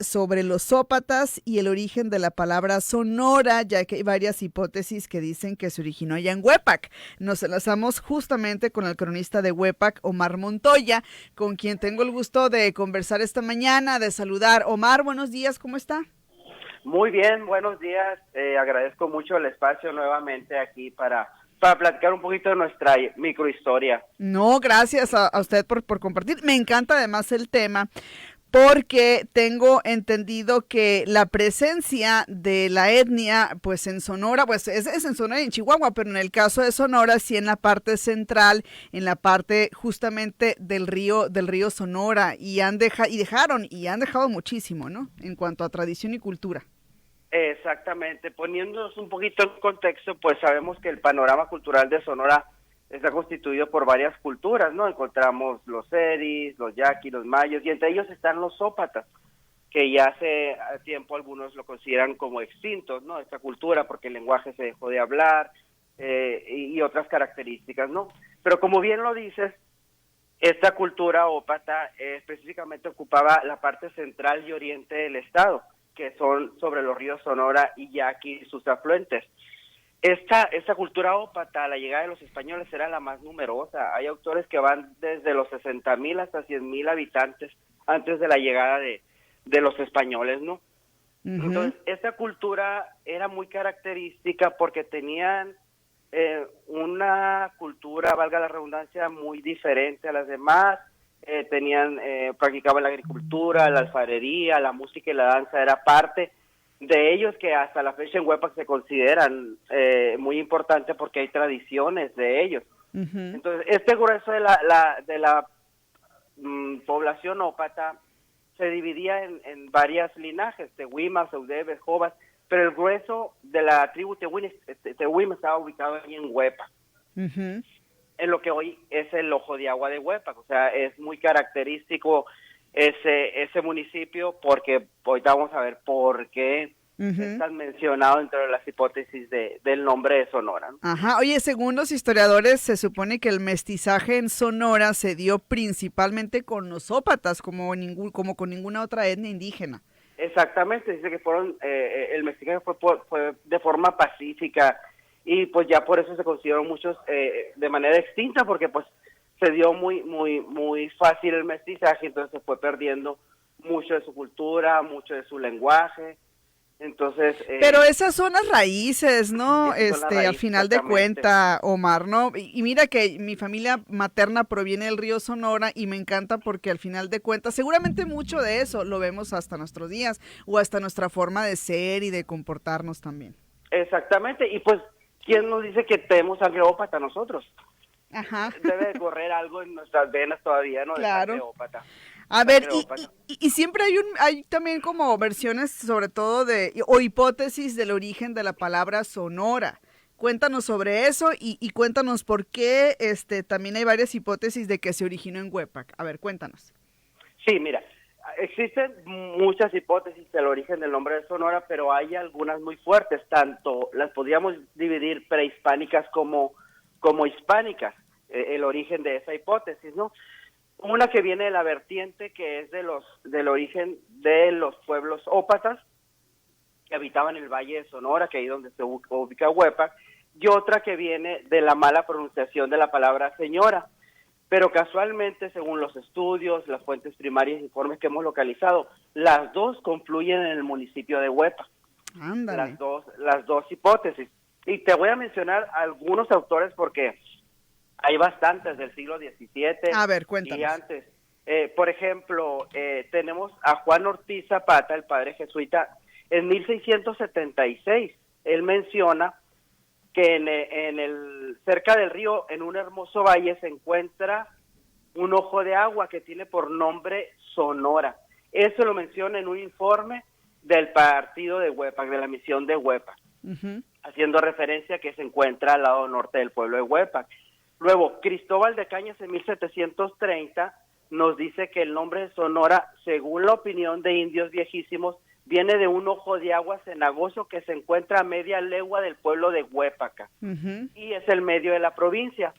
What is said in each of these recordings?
sobre los zópatas y el origen de la palabra Sonora, ya que hay varias hipótesis que dicen que se originó allá en Huepac. Nos enlazamos justamente con el cronista de Huepac, Omar Montoya, con quien tengo el gusto de conversar esta mañana, de saludar. Omar, buenos días, ¿cómo está? Muy bien, buenos días. Agradezco mucho el espacio nuevamente aquí para platicar un poquito de nuestra microhistoria. No, gracias a usted por compartir. Me encanta además el tema, porque tengo entendido que la presencia de la etnia, pues en Sonora, pues es en Sonora y en Chihuahua, pero en el caso de Sonora, sí en la parte central, en la parte justamente del río Sonora, y han dejado muchísimo, ¿no? En cuanto a tradición y cultura. Exactamente. Poniéndonos un poquito en contexto, pues sabemos que el panorama cultural de Sonora está constituido por varias culturas, ¿no? Encontramos los seris, los yaquis, los mayos, y entre ellos están los zópatas, que ya hace tiempo algunos lo consideran como extintos, ¿no? Esta cultura, porque el lenguaje se dejó de hablar y otras características, ¿no? Pero como bien lo dices, esta cultura ópata específicamente ocupaba la parte central y oriente del estado, que son sobre los ríos Sonora y Yaqui y sus afluentes. Esta cultura ópata, a la llegada de los españoles, era la más numerosa. Hay autores que van desde los 60,000 hasta 100,000 habitantes antes de la llegada de los españoles, ¿no? Uh-huh. Entonces, esta cultura era muy característica porque tenían una cultura, valga la redundancia, muy diferente a las demás. Practicaban la agricultura, la alfarería, la música y la danza era parte de ellos, que hasta la fecha en Huepac se consideran muy importantes porque hay tradiciones de ellos. Uh-huh. Entonces, este grueso de la población ópata se dividía en varias linajes, Tehuimas, Eudebes, Jovas, pero el grueso de la tribu Tehuim estaba ubicado ahí en Huepac. Uh-huh. En lo que hoy es el Ojo de Agua de Huepac, o sea, es muy característico ese municipio, porque ahorita vamos a ver por qué es tan mencionado dentro de las hipótesis del nombre de Sonora, ¿no? Ajá, oye, según los historiadores, se supone que el mestizaje en Sonora se dio principalmente con los zópatas, como con ninguna otra etnia indígena. Exactamente, dice que el mestizaje fue de forma pacífica, y pues ya por eso se consideró muchos de manera extinta, porque pues se dio muy fácil el mestizaje, entonces se fue perdiendo mucho de su cultura, mucho de su lenguaje. Entonces, pero esas son las raíces, ¿no? Al final de cuenta, Omar, ¿no? Y mira que mi familia materna proviene del río Sonora y me encanta porque al final de cuentas, seguramente mucho de eso lo vemos hasta nuestros días o hasta nuestra forma de ser y de comportarnos también. Exactamente, y pues, ¿quién nos dice que tenemos sangre ópata nosotros? Ajá. Debe de correr algo en nuestras venas todavía, ¿no? Claro. De sangre ópata. A ver, y siempre hay también como versiones, sobre todo o hipótesis del origen de la palabra Sonora. Cuéntanos sobre eso y cuéntanos por qué también hay varias hipótesis de que se originó en Huepac. A ver, cuéntanos. Sí, mira, existen muchas hipótesis del origen del nombre de Sonora, pero hay algunas muy fuertes, tanto las podríamos dividir prehispánicas como hispánicas, el origen de esa hipótesis, ¿no? Una que viene de la vertiente que es del origen de los pueblos ópatas que habitaban el Valle de Sonora, que ahí donde se ubica Huepac, y otra que viene de la mala pronunciación de la palabra señora. Pero casualmente, según los estudios, las fuentes primarias e informes que hemos localizado, las dos confluyen en el municipio de Huepac. Ándale. Las dos hipótesis. Y te voy a mencionar algunos autores porque hay bastantes del siglo XVII. A ver, cuéntanos. Y antes. Por ejemplo, tenemos a Juan Ortiz Zapata, el padre jesuita, en 1676. Él menciona que cerca del río, en un hermoso valle, se encuentra un ojo de agua que tiene por nombre Sonora. Eso lo menciona en un informe del partido de Huepac, de la misión de Huepac, uh-huh, haciendo referencia a que se encuentra al lado norte del pueblo de Huepac. Luego, Cristóbal de Cañas en 1730 nos dice que el nombre de Sonora, según la opinión de indios viejísimos, viene de un ojo de agua cenagoso que se encuentra a media legua del pueblo de Huepaca, uh-huh, y es el medio de la provincia.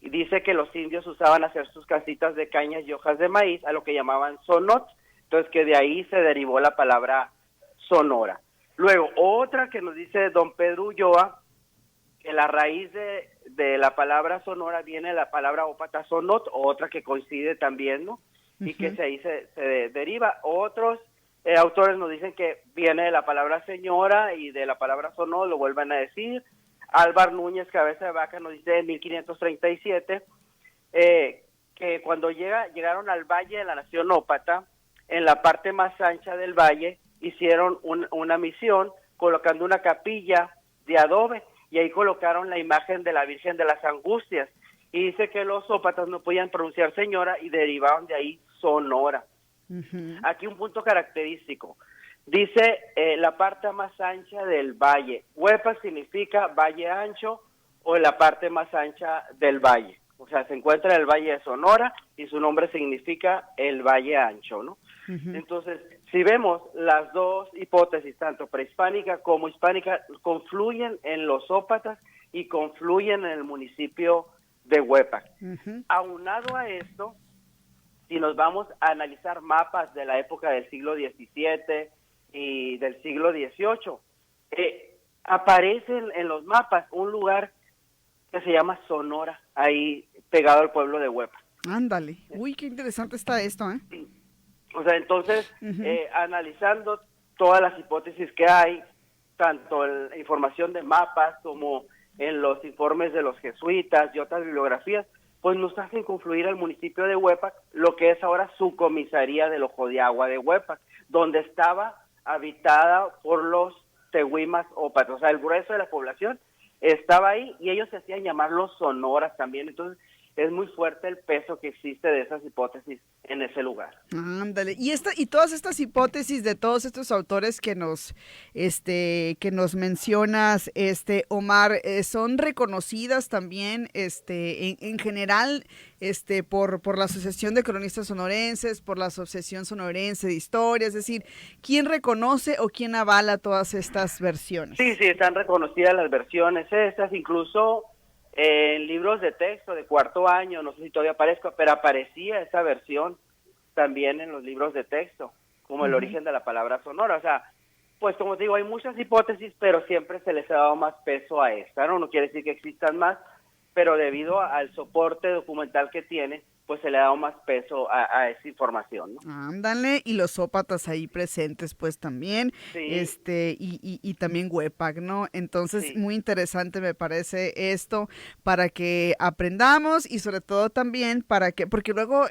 Y dice que los indios usaban hacer sus casitas de cañas y hojas de maíz, a lo que llamaban sonot, Entonces, que de ahí se derivó la palabra Sonora. Luego, otra que nos dice don Pedro Ulloa, que la raíz de la palabra Sonora viene de la palabra ópata sonot, otra que coincide también, ¿no? Y que ahí se deriva. Otros autores nos dicen que viene de la palabra señora y de la palabra sonot, lo vuelven a decir. Álvar Núñez, Cabeza de Vaca, nos dice en 1537 que cuando llegaron al Valle de la Nación Ópata, en la parte más ancha del valle, hicieron una misión colocando una capilla de adobe y ahí colocaron la imagen de la Virgen de las Angustias. Y dice que los ópatas no podían pronunciar señora y derivaron de ahí Sonora. Aquí un punto característico. Dice la parte más ancha del valle. Huepac significa valle ancho o la parte más ancha del valle. O sea, se encuentra en el Valle de Sonora y su nombre significa el Valle Ancho, ¿no? Entonces, si vemos las dos hipótesis, tanto prehispánica como hispánica, confluyen en los ópatas y confluyen en el municipio de Huepac. Aunado a esto, si nos vamos a analizar mapas de la época del siglo XVII y del siglo XVIII, aparece en los mapas un lugar que se llama Sonora, ahí pegado al pueblo de Huepac. Ándale, uy, qué interesante está esto, ¿eh? O sea, entonces, analizando todas las hipótesis que hay, tanto en la información de mapas como en los informes de los jesuitas y otras bibliografías, pues nos hacen confluir al municipio de Huepac, lo que es ahora su comisaría del Ojo de Agua de Huepac, donde estaba habitada por los tehuimas ópatas, o sea, el grueso de la población estaba ahí y ellos se hacían llamar los sonoras también. Entonces es muy fuerte el peso que existe de esas hipótesis en ese lugar. Ándale, y todas estas hipótesis de todos estos autores que nos mencionas, Omar, son reconocidas también, en general, por la Asociación de Cronistas Sonorenses, por la Asociación Sonorense de Historia, es decir, ¿quién reconoce o quién avala todas estas versiones? Sí, están reconocidas las versiones estas, incluso en libros de texto de cuarto año, no sé si todavía aparezco, pero aparecía esa versión también en los libros de texto, como el origen de la palabra sonora. O sea, pues como te digo, hay muchas hipótesis, pero siempre se les ha dado más peso a esta, ¿no? No quiere decir que existan más, pero debido al soporte documental que tiene, pues se le ha dado más peso a esa información, ¿no? Ándale, y los ópatas ahí presentes, pues también, y también Huepac, ¿no? Entonces, muy interesante me parece esto para que aprendamos y sobre todo también porque luego,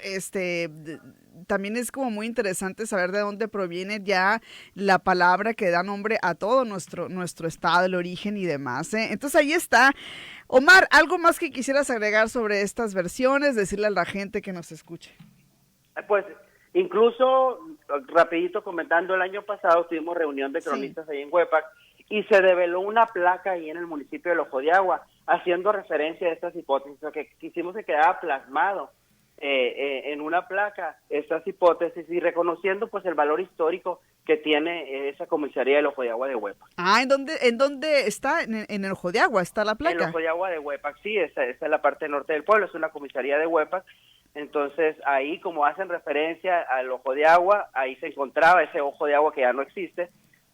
también es como muy interesante saber de dónde proviene ya la palabra que da nombre a todo nuestro estado, el origen y demás, ¿eh? Entonces ahí está. Omar, ¿algo más que quisieras agregar sobre estas versiones? Decirle a la gente que nos escuche. Pues incluso, rapidito comentando, el año pasado tuvimos reunión de cronistas ahí en Huepac y se develó una placa ahí en el municipio del Ojo de Agua haciendo referencia a estas hipótesis, lo que quisimos que quedara plasmado en una placa estas hipótesis y reconociendo pues el valor histórico que tiene esa comisaría del Ojo de Agua de Huepac. Ah, ¿en dónde está? ¿En el Ojo de Agua está la placa? En el Ojo de Agua de Huepac, sí, esta es la parte norte del pueblo, es una comisaría de Huepac. Entonces ahí, como hacen referencia al Ojo de Agua, ahí se encontraba ese Ojo de Agua que ya no existe,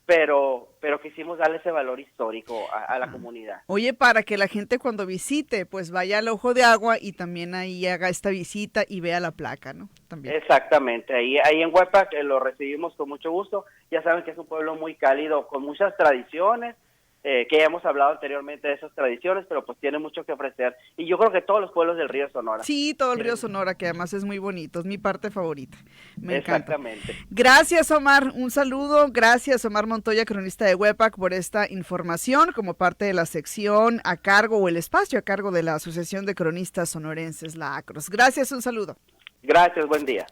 pero quisimos darle ese valor histórico a la comunidad. Oye, para que la gente cuando visite, pues vaya al Ojo de Agua y también ahí haga esta visita y vea la placa, ¿no? También. Exactamente, ahí en Huepac lo recibimos con mucho gusto. Ya saben que es un pueblo muy cálido, con muchas tradiciones, que ya hemos hablado anteriormente de esas tradiciones, pero pues tiene mucho que ofrecer. Y yo creo que todos los pueblos del río Sonora. Sí, todo el río Sonora, que además es muy bonito, es mi parte favorita. Me encanta. Exactamente. Gracias, Omar, un saludo. Gracias, Omar Montoya, cronista de Huepac, por esta información como parte de la sección a cargo o el espacio a cargo de la Asociación de Cronistas Sonorenses, la ACROS. Gracias, un saludo. Gracias, buen día.